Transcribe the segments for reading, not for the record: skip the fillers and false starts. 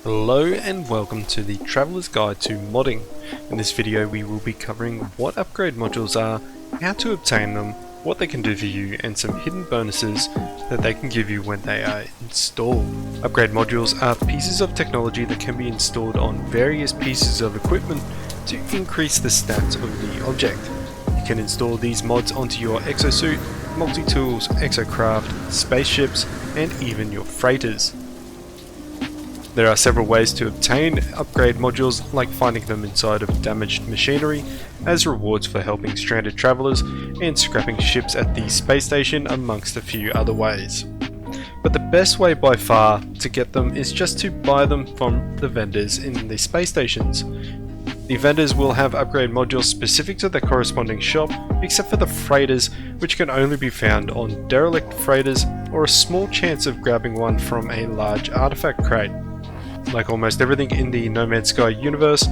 Hello and welcome to the Traveller's Guide to Modding. In this video we will be covering what upgrade modules are, how to obtain them, what they can do for you, and some hidden bonuses that they can give you when they are installed. Upgrade modules are pieces of technology that can be installed on various pieces of equipment to increase the stats of the object. You can install these mods onto your Exosuit, multi-tools, Exocraft, spaceships, and even your freighters. There are several ways to obtain upgrade modules, like finding them inside of damaged machinery as rewards for helping stranded travelers and scrapping ships at the space station, amongst a few other ways. But the best way by far to get them is just to buy them from the vendors in the space stations. The vendors will have upgrade modules specific to their corresponding shop, except for the freighters, which can only be found on derelict freighters or a small chance of grabbing one from a large artifact crate. Like almost everything in the No Man's Sky universe,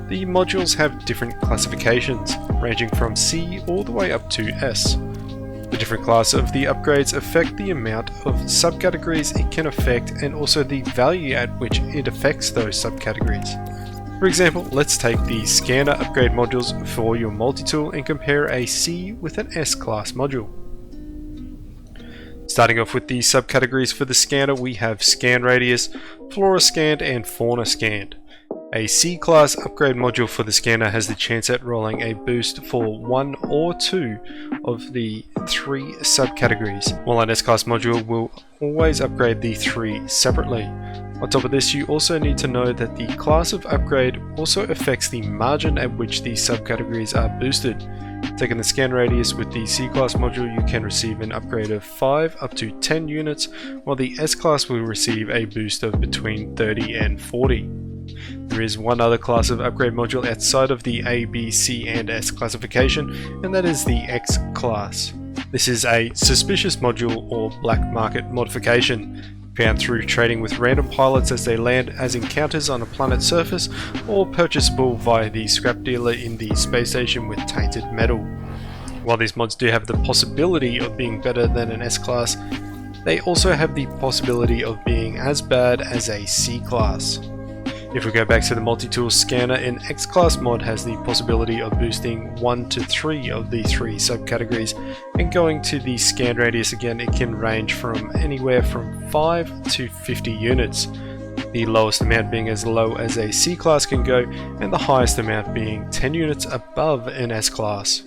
the modules have different classifications, ranging from C all the way up to S. The different class of the upgrades affect the amount of subcategories it can affect and also the value at which it affects those subcategories. For example, let's take the scanner upgrade modules for your multi-tool and compare a C with an S class module. Starting off with the subcategories for the scanner, we have Scan Radius, Flora Scanned, and Fauna Scanned. A C-class upgrade module for the scanner has the chance at rolling a boost for one or two of the three subcategories, while an S-class module will always upgrade the three separately. On top of this, you also need to know that the class of upgrade also affects the margin at which the subcategories are boosted. Taking the Scan Radius with the C-Class module, you can receive an upgrade of 5 up to 10 units, while the S-Class will receive a boost of between 30 and 40. There is one other class of upgrade module outside of the A, B, C, and S classification, and that is the X-Class. This is a suspicious module or black market modification, found through trading with random pilots as they land as encounters on a planet's surface, or purchasable via the scrap dealer in the space station with tainted metal. While these mods do have the possibility of being better than an S-class, they also have the possibility of being as bad as a C-class. If we go back to the multi-tool scanner, an X-class mod has the possibility of boosting 1 to 3 of the 3 subcategories, and going to the Scan Radius again, it can range from anywhere from 5 to 50 units. The lowest amount being as low as a C-class can go, and the highest amount being 10 units above an S-class.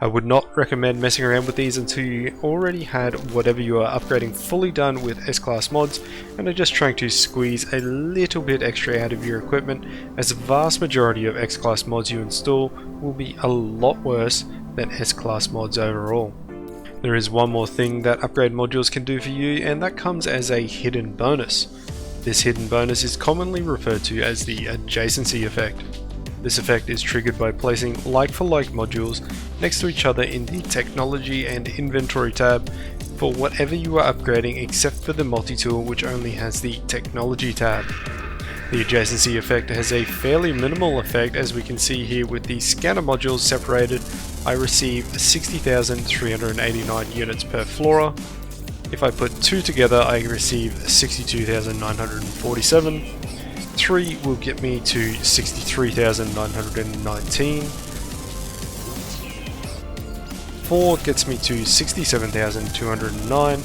I would not recommend messing around with these until you already had whatever you are upgrading fully done with S-class mods and are just trying to squeeze a little bit extra out of your equipment, as the vast majority of X-class mods you install will be a lot worse than S-class mods overall. There is one more thing that upgrade modules can do for you, and that comes as a hidden bonus. This hidden bonus is commonly referred to as the adjacency effect. This effect is triggered by placing like-for-like modules next to each other in the Technology and Inventory tab for whatever you are upgrading, except for the multi-tool, which only has the Technology tab. The adjacency effect has a fairly minimal effect, as we can see here with the scanner modules separated. I receive 60,389 units per Flora. If I put two together, I receive 62,947. 3 will get me to 63,919. 4 gets me to 67,209,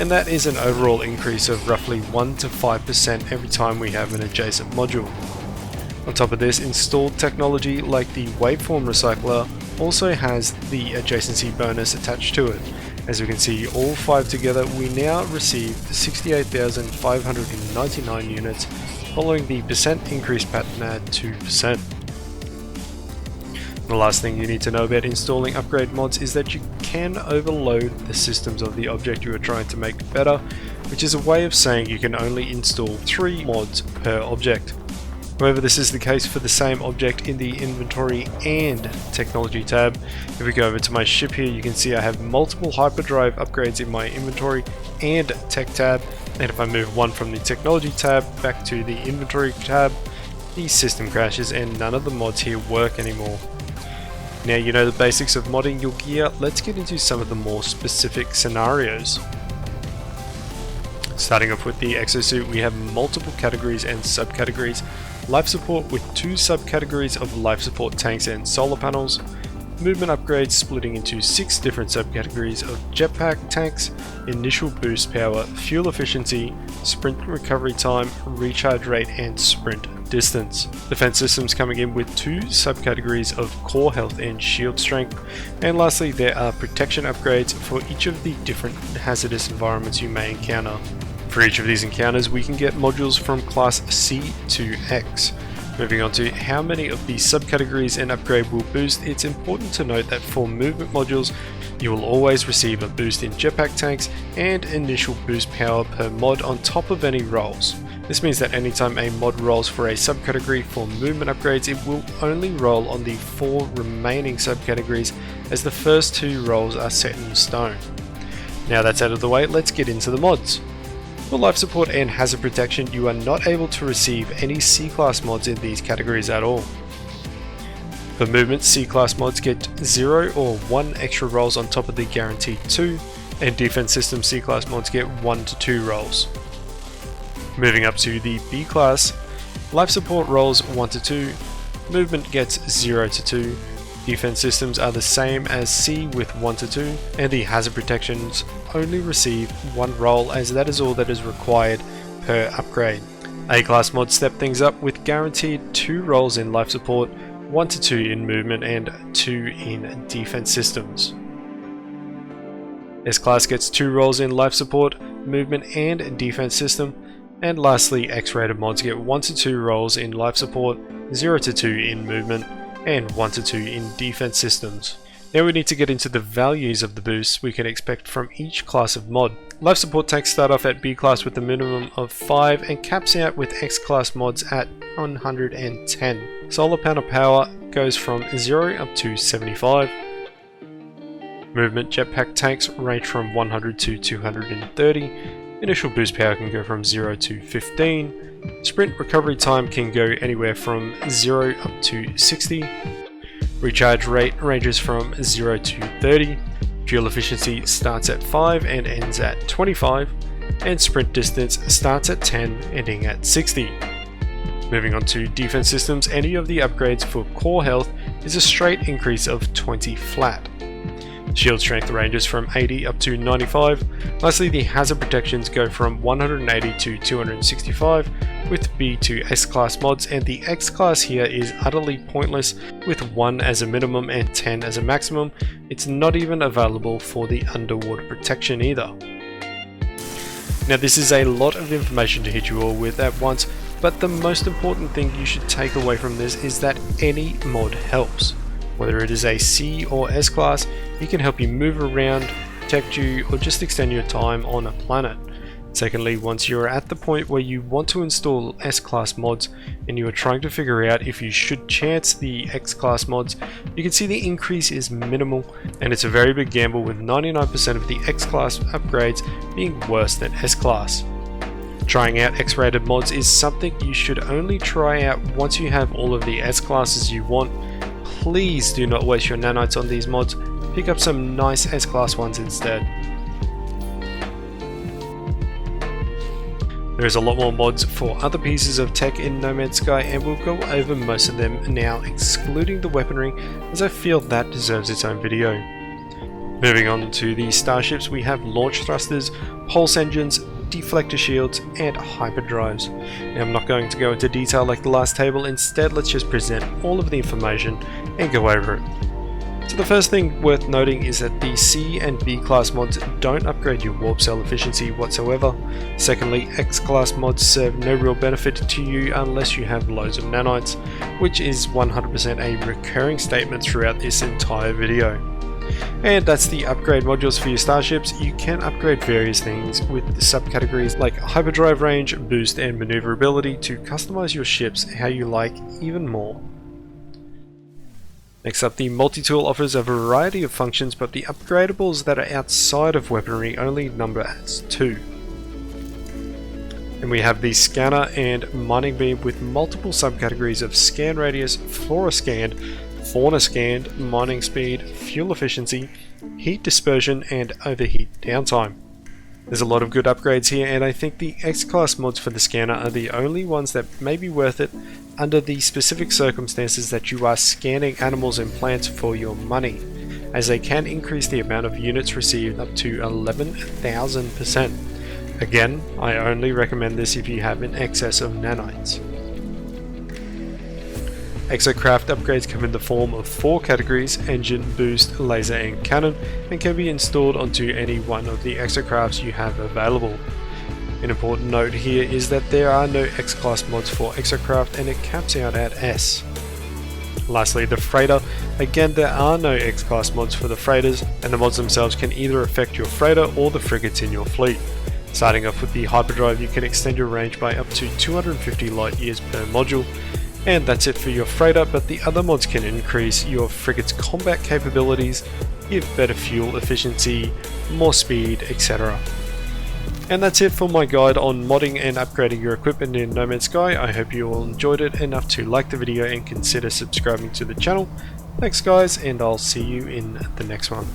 and that is an overall increase of roughly 1 to 5% every time we have an adjacent module. On top of this, installed technology like the Waveform Recycler also has the adjacency bonus attached to it. As we can see, all 5 together, we now receive 68,599 units, following the percent increase pattern at 2%. The last thing you need to know about installing upgrade mods is that you can overload the systems of the object you are trying to make better, which is a way of saying you can only install 3 mods per object. However, this is the case for the same object in the Inventory and Technology tab. If we go over to my ship here, you can see I have multiple hyperdrive upgrades in my Inventory and Tech tab, and if I move one from the Technology tab back to the Inventory tab, the system crashes and none of the mods here work anymore. Now you know the basics of modding your gear, let's get into some of the more specific scenarios. Starting off with the Exosuit, we have multiple categories and subcategories. Life support with 2 subcategories of life support tanks and solar panels. Movement upgrades splitting into 6 different subcategories of jetpack tanks, initial boost power, fuel efficiency, sprint recovery time, recharge rate and sprint distance. Defense systems coming in with 2 subcategories of core health and shield strength. And lastly, there are protection upgrades for each of the different hazardous environments you may encounter. For each of these encounters, we can get modules from class C to X. Moving on to how many of these subcategories and upgrade will boost, it's important to note that for movement modules, you will always receive a boost in jetpack tanks and initial boost power per mod on top of any rolls. This means that anytime a mod rolls for a subcategory for movement upgrades, it will only roll on the 4 remaining subcategories, as the first 2 rolls are set in stone. Now that's out of the way, let's get into the mods. For life support and hazard protection, you are not able to receive any C-class mods in these categories at all. For movement, C-class mods get 0 or 1 extra rolls on top of the guaranteed 2, and defense system C-class mods get 1 to 2 rolls. Moving up to the B-class, life support rolls 1 to 2, movement gets 0 to 2, defense systems are the same as C with 1 to 2, and the hazard protections only receive 1 roll, as that is all that is required per upgrade. A-class mods step things up with guaranteed 2 rolls in life support, 1 to 2 in movement and 2 in defense systems. S-class gets 2 rolls in life support, movement and defense system, and lastly X-rated mods get 1 to 2 rolls in life support, 0 to 2 in movement, and 1 to 2 in defense systems. Now we need to get into the values of the boosts we can expect from each class of mod. Life support tanks start off at B class with a minimum of 5 and caps out with X class mods at 110. Solar panel power goes from 0 up to 75. Movement jetpack tanks range from 100 to 230. Initial boost power can go from 0 to 15. Sprint recovery time can go anywhere from 0 up to 60. Recharge rate ranges from 0 to 30. Fuel efficiency starts at 5 and ends at 25. And sprint distance starts at 10, ending at 60. Moving on to defense systems, any of the upgrades for core health is a straight increase of 20 flat. Shield strength ranges from 80 up to 95. Lastly, the hazard protections go from 180 to 265 with B to S class mods, and the X class here is utterly pointless with 1 as a minimum and 10 as a maximum. It's not even available for the underwater protection either. Now this is a lot of information to hit you all with at once, but the most important thing you should take away from this is that any mod helps. Whether it is a C or S class, it can help you move around, protect you, or just extend your time on a planet. Secondly, once you're at the point where you want to install S class mods and you are trying to figure out if you should chance the X class mods, you can see the increase is minimal and it's a very big gamble, with 99% of the X class upgrades being worse than S class. Trying out X-rated mods is something you should only try out once you have all of the S classes you want. Please do not waste your nanites on these mods, pick up some nice S-class ones instead. There is a lot more mods for other pieces of tech in No Man's Sky, and we'll go over most of them now, excluding the weaponry, as I feel that deserves its own video. Moving on to the Starships, we have launch thrusters, pulse engines, deflector shields, and hyperdrives. Now I'm not going to go into detail like the last table, instead let's just present all of the information and go over it. So the first thing worth noting is that the C and B class mods don't upgrade your warp cell efficiency whatsoever. Secondly, X class mods serve no real benefit to you unless you have loads of nanites, which is 100% a recurring statement throughout this entire video. And that's the upgrade modules for your Starships. You can upgrade various things with the subcategories like hyperdrive range, boost and maneuverability to customize your ships how you like even more. Next up, the multi-tool offers a variety of functions, but the upgradables that are outside of weaponry only number as 2. And we have the scanner and mining beam with multiple subcategories of scan radius, flora scanned, fauna scanned, mining speed, fuel efficiency, heat dispersion and overheat downtime. There's a lot of good upgrades here, and I think the X-Class mods for the scanner are the only ones that may be worth it under the specific circumstances that you are scanning animals and plants for your money, as they can increase the amount of units received up to 11,000%. Again, I only recommend this if you have an excess of nanites. Exocraft upgrades come in the form of 4 categories: engine, boost, laser and cannon, and can be installed onto any one of the Exocrafts you have available. An important note here is that there are no X-Class mods for Exocraft, and it caps out at S. Lastly, the freighter. Again, there are no X-Class mods for the freighters, and the mods themselves can either affect your freighter or the frigates in your fleet. Starting off with the hyperdrive, you can extend your range by up to 250 light years per module, and that's it for your freighter, but the other mods can increase your frigate's combat capabilities, give better fuel efficiency, more speed, etc. And that's it for my guide on modding and upgrading your equipment in No Man's Sky. I hope you all enjoyed it enough to like the video and consider subscribing to the channel. Thanks guys, and I'll see you in the next one.